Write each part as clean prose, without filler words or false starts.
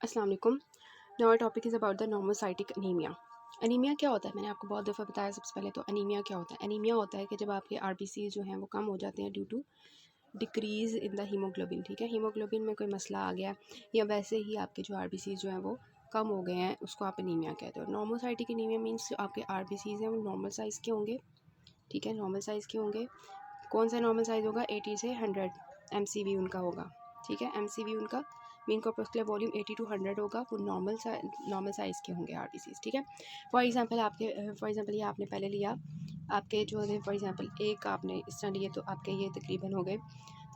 अस्सलाम वालेकुम। Now topic is about the normocytic anaemia. Anaemia क्या होता है? मैंने आपको बहुत दफ़ा बताया। सबसे पहले तो अनीमिया क्या होता है? अनीमिया होता है कि जब आपके आरबीसी जो हैं वो कम हो जाते हैं due to decrease in the haemoglobin. ठीक है, हीमोग्लोबिन में कोई मसला आ गया या वैसे ही आपके जो आरबीसी जो हैं वो कम हो गए हैं, उसको आप अनीमिया कहते हो। नॉर्मोसाइटिक अनीमिया मीन्स आपके आरबीसी हैं वो नॉर्मल साइज़ के होंगे। ठीक है, नॉर्मल साइज़ के होंगे। कौन सा नॉर्मल साइज़ होगा? 80 से 100 एमसीवी उनका होगा। ठीक है, एमसीवी उनका मीन कॉर्पस्कुलर वॉल्यूम 80 टू 100 होगा। वो नॉर्मल साइज़ के होंगे आरबीसीज। ठीक है, फॉर एग्जांपल ये आपने पहले लिया, आपके जो है फॉर एग्जांपल एक आपने इस तरह लिए तो आपके ये तकरीबन हो गए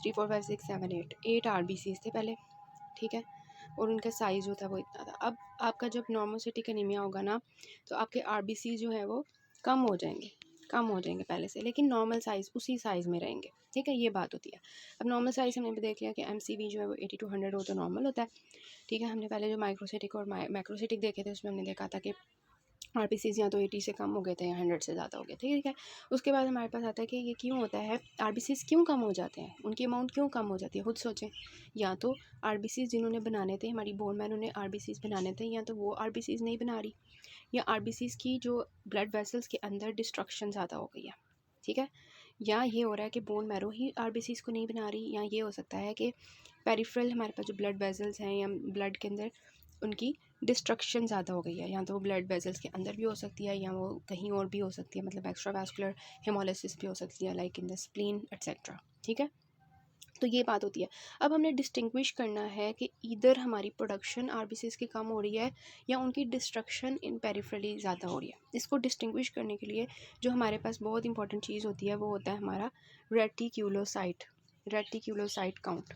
3 4 5 6 7 8 आरबीसीज थे पहले। ठीक है, और उनका साइज़ जो था वो इतना था। अब आपका जब नॉर्मोसिटिक एनीमिया होगा ना, तो आपके आरबीसी जो है वो कम हो जाएंगे पहले से, लेकिन नॉर्मल साइज़ उसी साइज़ में रहेंगे। ठीक है, ये बात होती है। अब नॉर्मल साइज़ हमने देख लिया कि एमसीवी जो है वो 80 टू 100 हो तो नॉर्मल होता है। ठीक है, हमने पहले जो माइक्रोसिटिक और मैक्रोसिटिक देखे थे उसमें हमने देखा था कि आरबीसीज या तो 80 से कम हो गए थे या 100 से ज़्यादा हो गए थे। ठीक है, उसके बाद हमारे पास आता है कि ये क्यों होता है, आरबीसीज क्यों कम हो जाते हैं, उनकी अमाउंट क्यों कम हो जाती है। खुद सोचें, या तो आरबीसीज जिन्होंने बनाने थे, हमारी बोन मैरो ने आरबीसीज बनाने थे, या तो वो आरबीसीज नहीं बना रही, या आरबीसीज की जो ब्लड वेसल्स के अंदर डिस्ट्रक्शन ज़्यादा हो गई है। ठीक है, या ये हो रहा है कि बोन मैरो ही आरबीसीज को नहीं बना रही, या ये हो सकता है कि पेरिफेरल हमारे पास जो ब्लड वेसल्स हैं या ब्लड के अंदर उनकी डिस्ट्रक्शन ज़्यादा हो गई है। या तो वो ब्लड वेसल्स के अंदर भी हो सकती है या वो कहीं और भी हो सकती है, मतलब एक्स्ट्रा वास्कुलर हेमोलिसिस भी हो सकती है, like in the spleen etcetera. ठीक है, तो ये बात होती है। अब हमने डिस्टिंग्विश करना है कि इधर हमारी प्रोडक्शन आरबीसीज की कम हो रही है या उनकी डिस्ट्रक्शन इन पेरिफेरली ज़्यादा हो रही है। इसको डिस्टिंग्विश करने के लिए जो हमारे पास बहुत इंपॉर्टेंट चीज़ होती है वो होता है हमारा रेटिक्यूलोसाइट काउंट।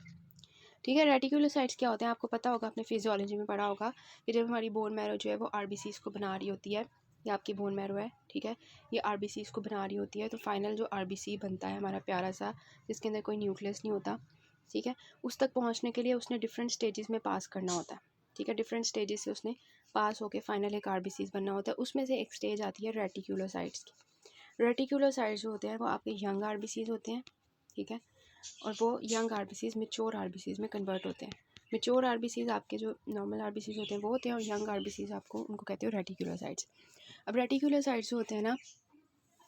ठीक है, रेटिकुलोसाइट्स क्या होते हैं आपको पता होगा, आपने फिजियोलॉजी में पढ़ा होगा कि जब हमारी बोन मैरो जो है वो आरबीसीज को बना रही होती है, या आपकी बोन मैरो है, ठीक है, ये आरबीसीज को बना रही होती है, तो फाइनल जो आरबीसी बनता है हमारा प्यारा सा, जिसके अंदर कोई न्यूक्लियस नहीं होता, ठीक है, उस तक पहुंचने के लिए उसने डिफरेंट स्टेजेस में पास करना होता है। ठीक है, डिफरेंट स्टेजेस से उसने पास होकर फाइनल एक आरबीसीज बनना होता है। उसमें से एक स्टेज आती है रेटिकुलोसाइट्स की। रेटिकुलोसाइट्स जो होते हैं वो आपके यंग आरबीसीज होते हैं। ठीक है, और वो यंग आरबीसीज मैच्योर आरबीसीज में कन्वर्ट होते हैं। मैच्योर आरबीसीज आपके जो नॉर्मल आरबीसीज होते हैं वो होते हैं, और यंग आरबीसीज आपको उनको कहते हो रेटिकुलोसाइट्स। अब रेटिकुलोसाइट्स जो होते हैं ना,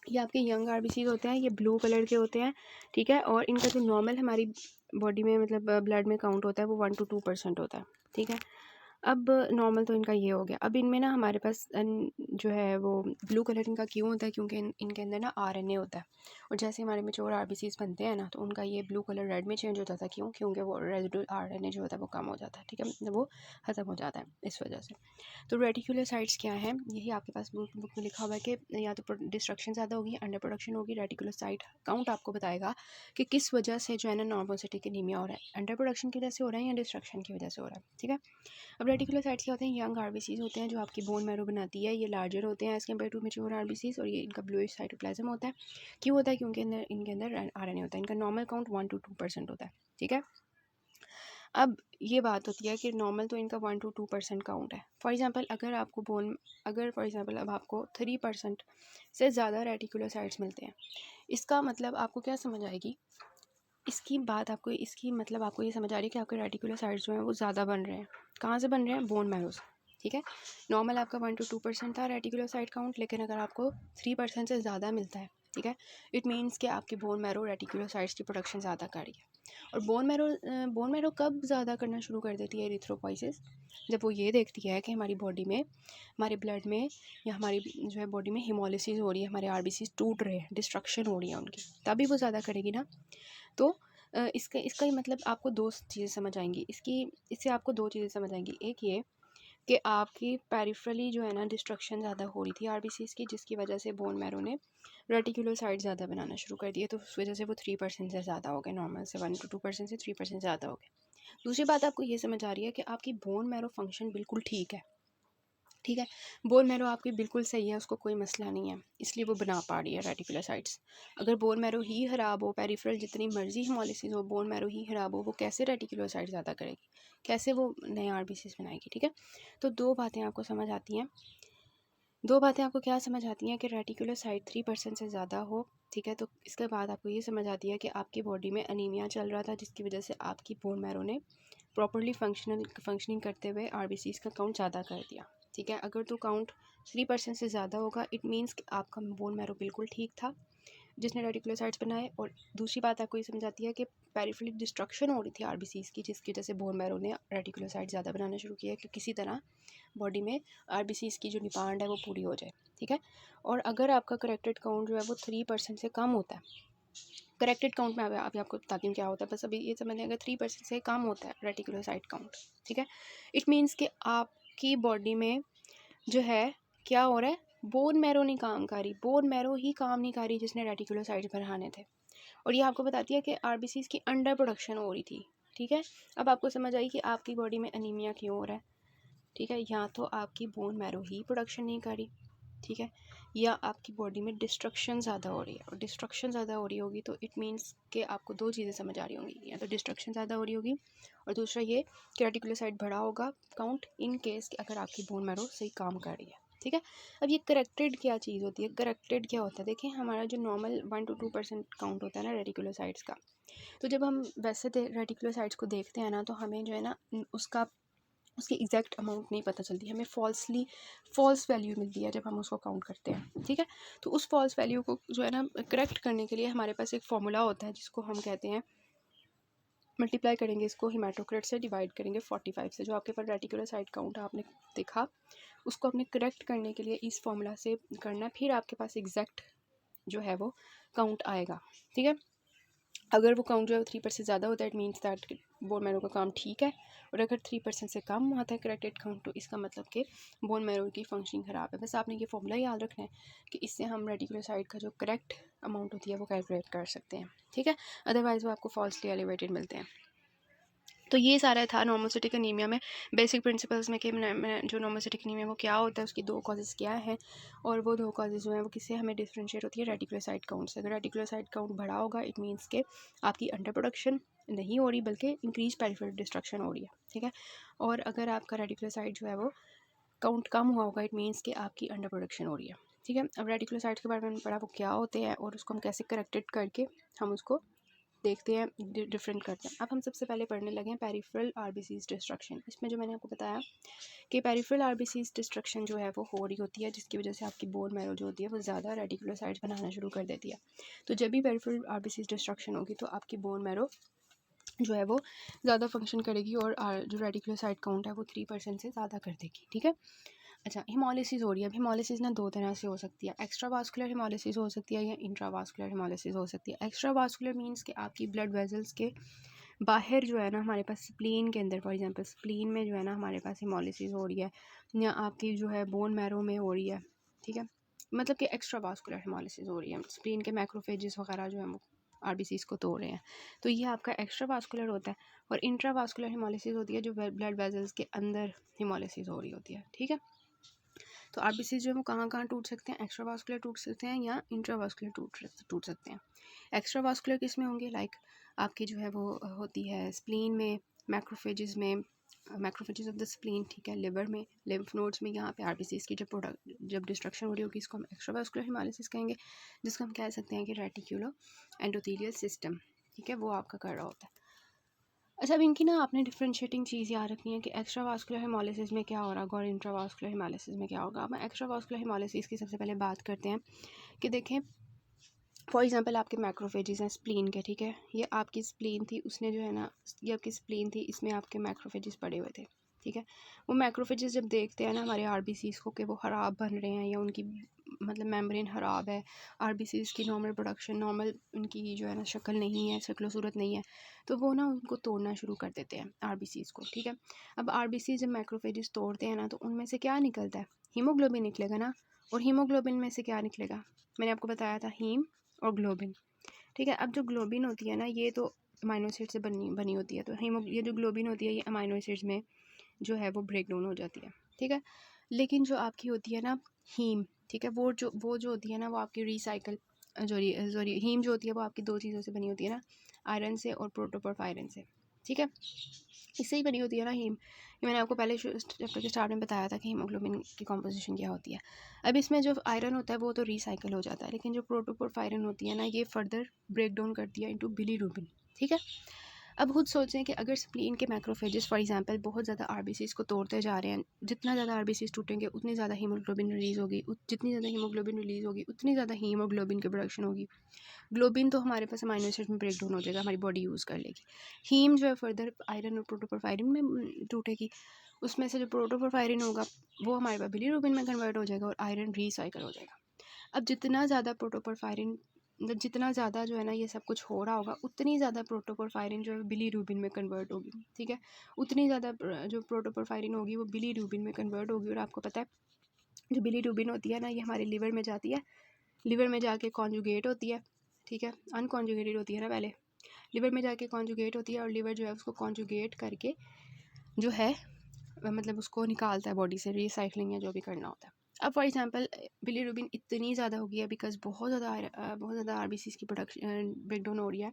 ये आपके यंग आरबीसीज होते हैं, ये ब्लू कलर के होते हैं। ठीक है, और इनका जो नॉर्मल हमारी बॉडी में मतलब ब्लड में काउंट होता है वो 1 to 2% होता है। ठीक है, अब नॉर्मल तो इनका ये हो गया। अब इनमें ना हमारे पास जो है वो ब्लू कलर इनका क्यों होता है, क्योंकि इनके अंदर ना आरएनए होता है, और जैसे हमारे मैच्योर आरबीसीज बनते हैं ना तो उनका ये ब्लू कलर रेड में चेंज हो जाता है। क्यों? क्योंकि वो रेजिडुअल आरएनए जो होता है वो कम हो जाता है। ठीक है, मतलब वो ख़त्म हो जाता है इस वजह से। तो रेटिकुलोसाइट्स क्या है, यही आपके पास बुक में लिखा हुआ है कि या तो डिस्ट्रक्शन ज़्यादा होगी, अंडर प्रोडक्शन होगी। रेटिकुलोसाइट काउंट आपको बताएगा कि किस वजह से जो है ना नॉर्मोसिटिक एनीमिया हो रहा है, अंडर प्रोडक्शन की वजह से हो रहा है या डिस्ट्रक्शन की वजह से हो रहा है। ठीक है, अब रेटिकुलोसाइट्स क्या होते हैं, यंग आरबीसीज होते हैं जो आपकी बोन मैरो बनाती है। ये लार्जर होते हैं as compare to mature RBCs, और ये इनका ब्लूइश साइटोप्लाज्म होता है। क्यों होता है? क्योंकि इनके अंदर आरएनए होता है। इनका नॉर्मल काउंट 1 to 2% होता है। ठीक है, अब ये बात होती है कि नॉर्मल तो इनका 1 to 2% काउंट है। फॉर एग्जांपल अगर फॉर एग्जांपल अब आपको 3% से ज़्यादा रेटिकुलोसाइट्स मिलते हैं, इसका मतलब आपको क्या समझ आएगी, इसकी मतलब आपको ये समझ आ रही है कि आपके रेटिकुलोसाइट्स जो हैं वो ज़्यादा बन रहे हैं। कहाँ से बन रहे हैं? बोन मैरो से। ठीक है, नॉर्मल आपका 1 to 2% था रेटिकुलोसाइट काउंट, लेकिन अगर आपको 3% से ज़्यादा मिलता है, ठीक है, इट मीन्स कि आपकी बोन मैरो रेटिकुलोसाइट्स की प्रोडक्शन ज़्यादा कर रही है। और बोन मैरो कब ज़्यादा करना शुरू कर देती है एरिथ्रोपोइसिस? जब वो ये देखती है कि हमारी बॉडी में, हमारे ब्लड में या हमारी जो है बॉडी में हिमोलिसिस हो रही है, हमारे आरबीसीज टूट रहे हैं, डिस्ट्रक्शन हो रही है उनकी, तभी वो ज़्यादा करेगी ना। तो इसका ही मतलब आपको दो चीज़ें समझ आएंगी, इससे आपको दो चीज़ें समझ आएंगी। एक ये कि आपकी पेरिफेरली जो है ना डिस्ट्रक्शन ज़्यादा हो रही थी आरबीसीज की, जिसकी वजह से बोन मैरो ने रेटिकुलोसाइट ज़्यादा बनाना शुरू कर दिए, तो उस वजह से वो 3% से ज़्यादा हो गए। नॉर्मल से 1 to 2% से 3% ज़्यादा हो गए। दूसरी बात आपको ये समझ आ रही है कि आपकी बोन मैरो फंक्शन बिल्कुल ठीक है। ठीक है, बोन मैरो आपकी बिल्कुल सही है, उसको कोई मसला नहीं है, इसलिए वो बना पा रही है रेटिकुलोसाइट्स। अगर बोन मैरो ही ख़राब हो, पेरिफेरल जितनी मर्जी हिमोलिसिस हो, बोन मैरो ही ख़राब हो, वो कैसे रेटिकुलोसाइट ज़्यादा करेगी, कैसे वो नए आरबीसीज बनाएगी। ठीक है, तो दो बातें आपको समझ आती हैं। दो बातें आपको क्या समझ आती हैं कि रेटिकुलोसाइट 3% से ज़्यादा हो। ठीक है, तो इसके बाद आपको ये समझ आती है कि आपकी बॉडी में अनीमिया चल रहा था, जिसकी वजह से आपकी बोन मैरो ने प्रॉपरली फंक्शनिंग करते हुए आरबीसीज का काउंट ज़्यादा कर दिया, ठीक है। अगर तो काउंट 3% से ज़्यादा होगा, इट मीन्स कि आपका बोन मैरो बिल्कुल ठीक था जिसने रेटिकुलोसाइट्स बनाए। और दूसरी बात आपको ये समझ आती है कि पेरिफेरल डिस्ट्रक्शन हो रही थी आरबीसीज की, जिसकी वजह से बोन मैरो ने रेटिकुलोसाइट ज़्यादा बनाना शुरू किया कि किसी तरह बॉडी में आरबीसीज की जो डिमांड है वो पूरी हो जाए, ठीक है। और अगर आपका करेक्टेड काउंट जो है वो 3% से कम होता है, करेक्टेड काउंट में अभी आपको बताती हूँ क्या होता है, बस अभी ये समझ लें अगर 3% से कम होता है रेटिकुलोसाइट काउंट, ठीक है, इट मीन्स कि आपकी बॉडी में जो है क्या हो रहा है, बोन मैरो नहीं काम कर रही, बोन मैरो ही काम नहीं कर रही जिसने रेटिकुलोसाइट्स बढ़ाने थे। और ये आपको बताती है कि आरबीसीज की अंडर प्रोडक्शन हो रही थी, ठीक है। अब आपको समझ आई कि आपकी बॉडी में अनीमिया क्यों हो रहा है, ठीक है। या तो आपकी बोन मैरो ही प्रोडक्शन नहीं कर रही, ठीक है, या आपकी बॉडी में डिस्ट्रक्शन ज़्यादा हो रही है। और डिस्ट्रक्शन ज़्यादा हो रही होगी तो इट मीन्स कि आपको दो चीज़ें समझ आ रही होंगी, या तो डिस्ट्रक्शन ज़्यादा हो रही होगी और दूसरा ये कि रेटिकुलोसाइट बढ़ा होगा काउंट इन केस कि अगर आपकी बोन मैरो सही काम कर रही है, ठीक है। अब ये करेक्टेड क्या चीज़ होती है, करेक्टेड क्या होता है, देखिए हमारा जो नॉर्मल 1 to 2% काउंट होता है ना रेटिकुलोसाइट्स का, तो जब हम वैसे रेटिकुलोसाइट्स को देखते हैं ना तो हमें जो है ना उसकी एग्जैक्ट अमाउंट नहीं पता चलती, हमें फॉल्स वैल्यू मिलती है जब हम उसको काउंट करते हैं, ठीक है। तो उस फॉल्स वैल्यू को जो है ना करेक्ट करने के लिए हमारे पास एक फॉर्मूला होता है जिसको हम कहते हैं, मल्टीप्लाई करेंगे इसको हिमेटोक्रेट से, डिवाइड करेंगे 45 से, जो आपके पास रेटिकुलोसाइट काउंट आपने देखा उसको अपने करेक्ट करने के लिए इस फॉर्मूला से करना है, फिर आपके पास एग्जैक्ट जो है वो काउंट आएगा, ठीक है। अगर वो काउंट जो है 3% से ज़्यादा होता है it means that bone marrow का काम ठीक है, और अगर 3% से कम आता है करेक्टेड काउंट तो इसका मतलब कि बोन मैरो की फंक्शनिंग ख़राब है। बस आपने ये फॉर्मूला याद रखना है कि इससे हम रेटिकुलोसाइट का जो करेक्ट अमाउंट होती है वो कैलकुलेट कर सकते हैं, ठीक है। अदरवाइज़ वो आपको फॉल्सली एलिवेटेड मिलते हैं। तो ये सारा था नॉर्मोसिटिक एनीमिया में बेसिक प्रिंसिपल्स में कि जो नॉर्मोसिटिक एनीमिया वो क्या होता है, उसकी 2 कॉजेज़ क्या हैं, और वो 2 कॉजेज़ जो हैं वो किससे हमें डिफ्रेंशिएट होती है, रेटिकुलोसाइट काउंट से। अगर रेटिकुलोसाइट काउंट बढ़ा होगा इट मीन्स के आपकी अंडर प्रोडक्शन नहीं हो रही बल्कि इंक्रीज पेरिफेरल डिस्ट्रक्शन हो रही है, ठीक है। और अगर आपका रेटिकुलोसाइट जो है वो काउंट कम हुआ होगा इट मीन्स कि आपकी अंडर प्रोडक्शन हो रही है, ठीक है। अब रेटिकुलोसाइट के बारे में पढ़ा वो क्या होते हैं और उसको हम कैसे करेक्टेड करके हम उसको देखते हैं, डिफरेंट करते हैं। अब हम सबसे पहले पढ़ने लगे हैं पेरिफेरल आरबीसीज डिस्ट्रक्शन। इसमें जो मैंने आपको बताया कि पेरिफेरल आरबीसीज डिस्ट्रक्शन जो है वो हो रही होती है जिसकी वजह से आपकी बोन मैरो जो होती है वो ज़्यादा रेटिकुलोसाइट्स बनाना शुरू कर देती है। तो जब भी पेरिफेरल आरबीसीज डिस्ट्रक्शन होगी तो आपकी बोन मैरो जो है वो ज़्यादा फंक्शन करेगी और जो रेटिकुलोसाइट काउंट है वो 3% से ज़्यादा कर देगी, ठीक है। अच्छा, हिमोलिसिस हो रही है। अब हिमोलिसिस ना 2 तरह से हो सकती है, एक्स्ट्रा वास्कुलर हिमोलिसिस हो सकती है या इंट्रा वास्कुलर हिमोलिसिस हो सकती है। एक्स्ट्रा वास्कुलर मीन्स कि आपकी ब्लड वेजल्स के बाहर जो है ना हमारे पास स्प्लीन के अंदर, फॉर एग्जांपल स्प्लीन में जो है ना हमारे पास हिमोलिसिस हो रही है या आपकी जो है बोन मैरो में हो रही है, ठीक है। मतलब कि एक्स्ट्रा वास्कुलर हिमोलिसिस हो रही है, स्प्लीन के मैक्रोफेजेस वगैरह जो है वो आरबीसीज को तोड़ रहे हैं, तो ये आपका एक्स्ट्रा वास्कुलर होता है। और इंट्रा वास्कुलर हिमोलिसिस होती है जो ब्लड वेजल्स के अंदर हिमोलिसिस हो रही होती है, ठीक है। तो आरबीसीज जो है वो कहाँ टूट सकते हैं, एक्स्ट्रा वास्कुलर टूट सकते हैं या इंट्रा वास्कुलर टूट सकते हैं। एक्स्ट्रा वास्कुलर किस में होंगे, लाइक आपकी जो है वो होती है स्प्लीन में, मैक्रोफेजेस में, मैक्रोफेजेस ऑफ द स्प्लीन, ठीक है, लिवर में, लिम्फ नोड्स में, यहाँ पे आरबीसीज की जब डिस्ट्रक्शन हो रही होगी इसको हम एक्स्ट्रा वास्कुलर हिमोलिसिस कहेंगे, जिसको हम कह सकते हैं कि रेटिक्यूलो एंडोथेलियल सिस्टम, ठीक है, वो आपका कर रहा होता है। अच्छा, अब इनकी ना आपने डिफरेंशिएटिंग चीज़ याद रखनी है कि एक्स्ट्रा वास्कुलर हिमोलिसिस में क्या हो रहा होगा और इंट्रा वास्कुलर हिमोलिसिस में क्या होगा। अब एक्स्ट्रा वास्कुलर हिमोलिसिस की सबसे पहले बात करते हैं कि देखें फॉर एग्जांपल आपके मैक्रोफेजेस हैं स्प्लीन के, ठीक है, ये आपकी स्प्लीन थी, उसने जो है ना ये आपकी स्प्लीन थी, इसमें आपके मैक्रोफेजेस पड़े हुए थे, ठीक है। वो मैक्रोफेजेस जब देखते हैं ना हमारे आरबीसीज को कि वो ख़राब बन रहे हैं या उनकी मतलब मेम्ब्रेन ख़राब है, आरबीसीज की नॉर्मल प्रोडक्शन, नॉर्मल उनकी जो है ना शक्ल नहीं है, शक्ल सूरत नहीं है, तो वो ना उनको तोड़ना शुरू कर देते हैं आरबीसीज को, ठीक है। अब आरबीसीज जब मैक्रोफेजेस तोड़ते हैं ना तो उनमें से क्या निकलता है, हीमोग्लोबिन निकलेगा ना, और हीमोग्लोबिन में से क्या निकलेगा, मैंने आपको बताया था हीम और ग्लोबिन, ठीक है। अब जो ग्लोबिन होती है ना ये तो अमाइनो एसिड से बनी होती है, तो ये जो ग्लोबिन होती है ये अमाइनो एसिड्स में जो है वो ब्रेक डाउन हो जाती है, ठीक है। लेकिन जो आपकी होती है ना हीम, ठीक है, वो जो होती है ना वो आपकी रिसाइकल सॉरी हीम जो होती है वो आपकी 2 चीज़ों से बनी होती है ना, आयरन से और प्रोटोपोर्फायरिन से, ठीक है, इससे ही बनी होती है ना हीम। ये मैंने आपको पहले चैप्टर के स्टार्ट में बताया था कि हीमोग्लोबिन की कॉम्पोजिशन क्या होती है। अब इसमें जो आयरन होता है वो तो रिसाइकल हो जाता है, लेकिन जो प्रोटोपोर्फायरिन होती है ना ये फर्दर ब्रेक डाउन करती है इनटू बिलीरुबिन, ठीक है। अब खुद सोचें कि अगर स्प्लीन के मैक्रोफेजेस फॉर एग्जांपल बहुत ज़्यादा आरबीसीज़ को तोड़ते जा रहे हैं, जितना ज़्यादा आरबीसीज़ टूटेंगे उतनी ज़्यादा हीमोग्लोबिन रिलीज़ होगी, जितनी ज़्यादा हीमोग्लोबिन रिलीज़ होगी उतनी ज़्यादा हीमोग्लोबिन की प्रोडक्शन होगी। ग्लोबिन तो हमारे पास अमाइनो एसिड में ब्रेक डाउन हो जाएगा, हमारी बॉडी यूज़ कर लेगी। हीम जो है फर्दर आयरन और प्रोटोपोरफायरिन में टूटेगी, उसमें से जो प्रोटोपोरफायरिन होगा वो हमारे पास बिलीरुबिन में कन्वर्ट हो जाएगा और आयरन रिसाइकिल हो जाएगा। अब जितना ज़्यादा प्रोटोपोरफायरिन, जितना ज़्यादा जो है ना ये सब कुछ हो रहा होगा, उतनी ज़्यादा प्रोटोपोरफायरिन जो है बिलीरुबिन में कन्वर्ट होगी, ठीक है। उतनी ज़्यादा जो प्रोटोपोरफायरिन होगी वो बिलीरुबिन में कन्वर्ट होगी। और आपको पता है जो बिलीरुबिन होती है ना, ये हमारे लिवर में जाती है, लिवर में जाके कॉन्जुगेट होती है, ठीक है। अनकॉन्जुगेटेड होती है ना पहले, लिवर में जाके कॉन्जुगेट होती है और लिवर जो है उसको कॉन्जुगेट करके जो है मतलब उसको निकालता है बॉडी से, रिसाइकलिंग या जो भी करना होता है। अब फॉर एग्जांपल बिलीरुबिन इतनी ज़्यादा हो गई है बिकॉज बहुत ज़्यादा आरबीसीज़ की प्रोडक्शन ब्रेकडाउन हो रही है,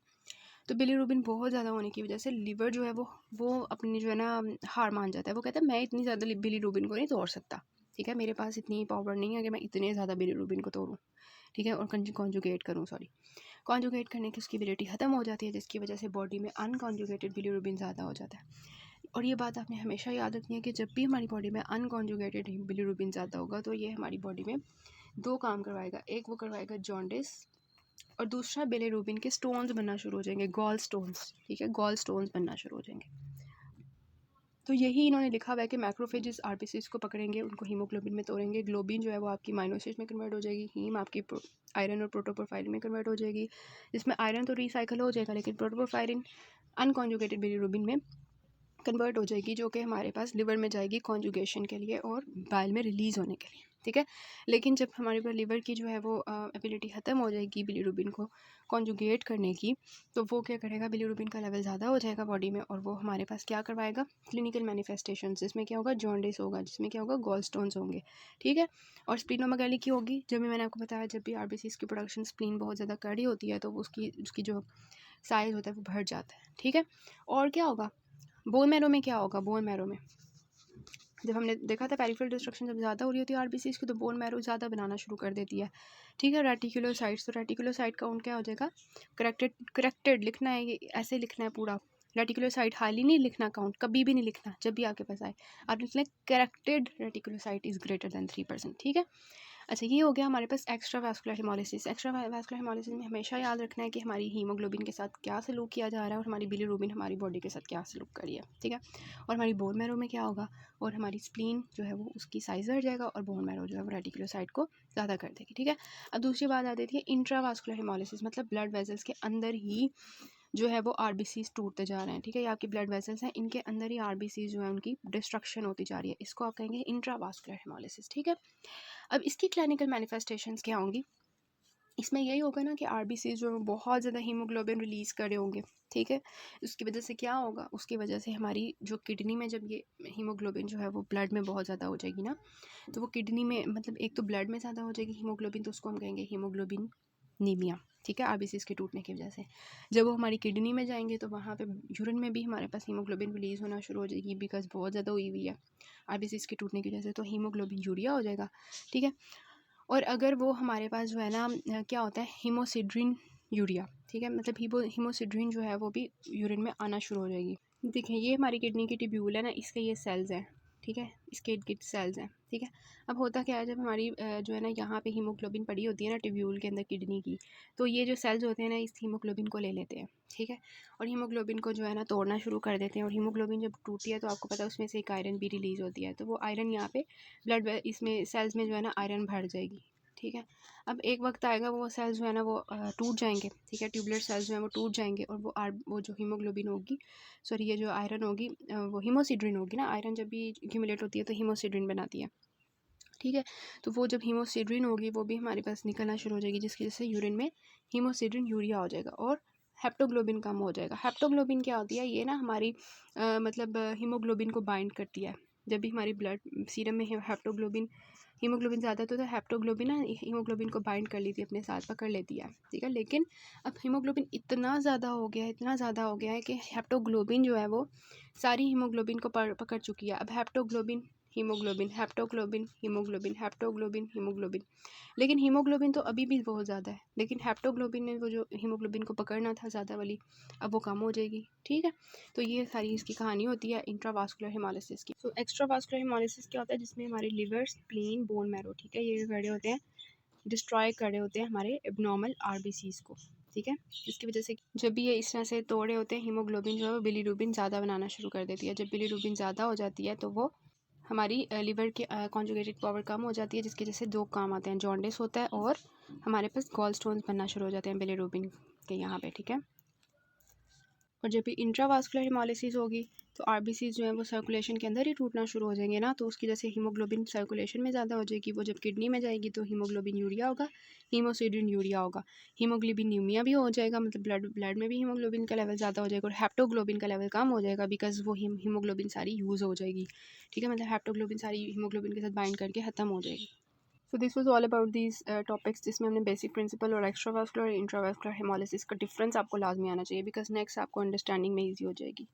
तो बिलीरुबिन बहुत ज़्यादा होने की वजह से लिवर जो है वो अपनी जो है ना हार मान जाता है। वो कहता है मैं इतनी ज़्यादा बिलीरुबिन को नहीं तोड़ सकता, ठीक है, मेरे पास इतनी पावर नहीं है कि मैं इतने ज़्यादा बिलीरुबिन को तोड़ूँ, ठीक है, और कॉन्जुगेट करूँ, कॉन्जुगेट करने की उसकी एबिलिटी ख़त्म हो जाती है, जिसकी वजह से बॉडी में अनकॉन्जुगेटेड बिलीरुबिन ज़्यादा हो जाता है। और ये बात आपने हमेशा याद रखनी है कि जब भी हमारी बॉडी में अनकॉन्जुगेटेड बिलीरुबिन ज़्यादा होगा तो ये हमारी बॉडी में दो काम करवाएगा। एक वो करवाएगा जॉन्डिस, और दूसरा बिलीरुबिन के स्टोन्स बनना शुरू हो जाएंगे, गॉल स्टोन्स, ठीक है, गॉल स्टोन्स बनना शुरू हो जाएंगे। तो यही इन्होंने लिखा हुआ है कि मैक्रोफेजेस आरबीसीज़ को पकड़ेंगे, उनको हीमोग्लोबिन में तोड़ेंगे, ग्लोबिन जो है वो आपकी अमाइनो एसिड में कन्वर्ट हो जाएगी, हीम आपकी आयरन और प्रोटोपोरफायरिन में कन्वर्ट हो जाएगी। इसमें आयरन तो रिसाइकल हो जाएगा लेकिन प्रोटोपोरफायरिन अनकॉन्जुगेटेड बिलीरुबिन में कन्वर्ट हो जाएगी, जो कि हमारे पास लिवर में जाएगी कॉन्जुगेशन के लिए और बाइल में रिलीज़ होने के लिए, ठीक है। लेकिन जब हमारे पास लिवर की जो है वो एबिलिटी ख़त्म हो जाएगी बिलीरुबिन को कॉन्जुगेट करने की, तो वो क्या करेगा, बिलीरुबिन का लेवल ज़्यादा हो जाएगा बॉडी में और वो हमारे पास क्या करवाएगा, क्लिनिकल मैनिफेस्टेशन, जिसमें क्या होगा, जॉन्डिस होगा, जिसमें क्या होगा, गॉल स्टोन्स होंगे, ठीक है। और स्प्लीनोमेगाली की होगी, जब भी मैंने आपको बताया जब भी आरबीसीज़ की प्रोडक्शन स्प्लीन बहुत ज़्यादा कड़ी होती है तो उसकी जो साइज़ होता है वो बढ़ जाता है, ठीक है। और क्या होगा, बोन मैरो में क्या होगा, बोन मैरो में जब हमने देखा था पेरिफेरल डिस्ट्रक्शन जब ज़्यादा हो रही होती है आरबीसीज़ की तो बोन मैरो ज़्यादा बनाना शुरू कर देती है, ठीक है। रेटिकुलोसाइट्स, तो रेटिकुलोसाइट काउंट क्या हो जाएगा, करेक्टेड लिखना है, ये ऐसे लिखना है पूरा, रेटिकुलोसाइट हाईली नहीं लिखना, काउंट कभी भी नहीं लिखना, जब भी आपके पास आए आप लिख लें corrected reticulocyte is greater than 3%, ठीक है। अच्छा, ये हो गया हमारे पास extra vascular haemolysis. Extra vascular haemolysis में हमेशा याद रखना है कि हमारी हीमोग्लोबिन के साथ क्या सलूक किया जा रहा है और हमारी बिलीरुबिन हमारी बॉडी के साथ क्या सलूक कर रही है, ठीक है। और हमारी बोन मैरो में क्या होगा, और हमारी स्प्लीन जो है वो उसकी साइज़ बढ़ जाएगा और बोन मैरो जो है वो रेटिकुलोसाइट को ज़्यादा कर देगी, ठीक है। अब दूसरी बात आ जाती है इंट्रावास्कुलर हेमोलिसिस, मतलब ब्लड वेजल्स के अंदर ही जो है वो आरबीसीज़ टूटते जा रहे हैं, ठीक है। ये आपकी ब्लड वेसल्स हैं, इनके अंदर ही आरबीसीज़ जो है उनकी डिस्ट्रक्शन होती जा रही है, इसको आप कहेंगे इंट्रावास्कुलर हेमोलिसिस, ठीक है। अब इसकी क्लिनिकल मैनिफेस्टेशंस क्या होंगी, इसमें यही होगा ना कि आरबीसीज़ जो बहुत ज़्यादा हीमोग्लोबिन रिलीज़ कर रहे होंगे, ठीक है। उसकी वजह से क्या होगा, उसकी वजह से हमारी जो किडनी में जब ये हीमोग्लोबिन जो है वो ब्लड में बहुत ज़्यादा हो जाएगी ना, तो वो किडनी में मतलब एक तो ब्लड में ज़्यादा हो जाएगी हीमोग्लोबिन, तो उसको हम कहेंगे हीमोग्लोबिन नीमिया, ठीक है, आरबीसीज़ के टूटने की वजह से। जब वो हमारी किडनी में जाएंगे तो वहाँ पे यूरिन में भी हमारे पास हीमोग्लोबिन रिलीज़ होना शुरू हो जाएगी बिकॉज बहुत ज़्यादा हुई हुई है आरबीसीज़ के टूटने की वजह से, तो हीमोग्लोबिन यूरिया हो जाएगा, ठीक है। और अगर वो हमारे पास जो है ना क्या होता है, हीमोसिड्रिन यूरिया, ठीक है, मतलब हीमोसिड्रिन जो है वो भी यूरिन में आना शुरू हो जाएगी। देखिए ये हमारी किडनी की ट्यूब्यूल है ना, इसके ये सेल्स हैं, ठीक है, इसके इर्द सेल्स हैं, ठीक है। अब होता क्या है, जब हमारी जो है ना यहाँ पे हीमोग्लोबिन पड़ी होती है ना ट्यूब्यूल के अंदर किडनी की, तो ये जो सेल्स होते हैं ना इस हीमोग्लोबिन को ले लेते हैं, ठीक है, और हीमोग्लोबिन को जो है ना तोड़ना शुरू कर देते हैं। और हीमोग्लोबिन जब टूटती है तो आपको पता है उसमें से एक आयरन भी रिलीज़ होती है, तो वो आयरन यहाँ पे ब्लड इसमें सेल्स में जो है ना आयरन भर जाएगी, ठीक है। अब एक वक्त आएगा वो सेल्स जो है ना वो टूट जाएंगे, ठीक है, ट्यूबुलर सेल्स जो है वो टूट जाएंगे और वो जो हीमोग्लोबिन होगी, सॉरी ये जो आयरन होगी वो हीमोसिड्रिन होगी ना, आयरन जब भी एक्यूमुलेट होती है तो हीमोसिड्रिन बनाती है, ठीक है। तो वो जब हीमोसिड्रिन होगी वो भी हमारे पास निकलना शुरू हो जाएगी, जिसकी वजह से यूरिन में हीमोसिड्रिन यूरिया हो जाएगा और हेप्टोग्लोबिन कम हो जाएगा। हेप्टोग्लोबिन क्या होती है, ये ना हमारी मतलब हीमोग्लोबिन को बाइंड करती है। जब भी हमारी ब्लड सीरम में हीमोग्लोबिन ज़्यादा तो हेप्टोग्लोबिन ना हीमोग्लोबिन को बाइंड कर लेती है, अपने साथ पकड़ लेती है, ठीक है। लेकिन अब हीमोग्लोबिन इतना ज़्यादा हो गया है कि हेप्टोग्लोबिन जो है वो सारी हीमोग्लोबिन को पकड़ चुकी है। अब haptoglobin haemoglobin, haptoglobin, haemoglobin, haptoglobin, haemoglobin. लेकिन हीमोग्लोबिन तो अभी भी बहुत ज़्यादा है, लेकिन हेप्टोग्लोबिन ने वो जो हीमोग्लोबिन को पकड़ना था ज़्यादा वाली, अब वो कम हो जाएगी। ठीक है, तो ये सारी इसकी कहानी होती है इंट्रावास्कुलर हेमोलिसिस की। तो एक्स्ट्रावास्कुलर हेमोलिसिस क्या होता है, जिसमें हमारे लिवर, स्प्लीन, बोन मैरो, ठीक है, ये खड़े होते हैं, डिस्ट्रॉय करे होते हैं हमारे एबनॉर्मल आरबीसीज को। ठीक है, जिसकी वजह से जब भी ये इस तरह से तोड़े होते हैं, हीमोग्लोबिन जो है बिलीरुबिन ज़्यादा बनाना शुरू कर देती है। जब बिलीरुबिन ज़्यादा हो जाती है तो वो हमारी लिवर के कॉन्जुगेटेड पावर कम हो जाती है, जिसकी वजह से दो काम आते हैं, जॉन्डिस होता है और हमारे पास गॉल स्टोन्स बनना शुरू हो जाते हैं बिलीरुबिन के यहाँ पे। ठीक है, और जब भी इंट्रावास्कुलर हेमोलिसिस होगी तो आरबीसी जो है वो सर्कुलेशन के अंदर ही टूटना शुरू हो जाएंगे ना, तो उसकी वजह से हीमोग्लोबिन सर्कुलेशन में ज़्यादा हो जाएगी। वो जब किडनी में जाएगी तो हीमोग्लोबिन यूरिया होगा, हीमोसिडिन यूरिया होगा, हीमोग्लोबिनीमिया भी हो जाएगा, मतलब ब्लड में भी हीमोग्लोबिन का लेवल ज़्यादा हो जाएगा, और हेप्टोग्लोबिन का लेवल कम हो जाएगा बिकॉज वो हीमोग्लोबिन सारी यूज़ हो जाएगी। ठीक है, मतलब हेप्टोग्लोबिन सारी हीमोग्लोबिन के साथ बाइंड करके ख़त्म हो जाएगी। So this was all about these topics, जिसमें हमने बेसिक प्रिंसिपल और एक्स्ट्रावास्कुलर और इंट्रावास्कुलर हेमोलिसिस का डिफरेंस आपको लाजमी आना चाहिए, बिकॉज नेक्स्ट आपको अंडरस्टैंडिंग में ईजी हो जाएगी।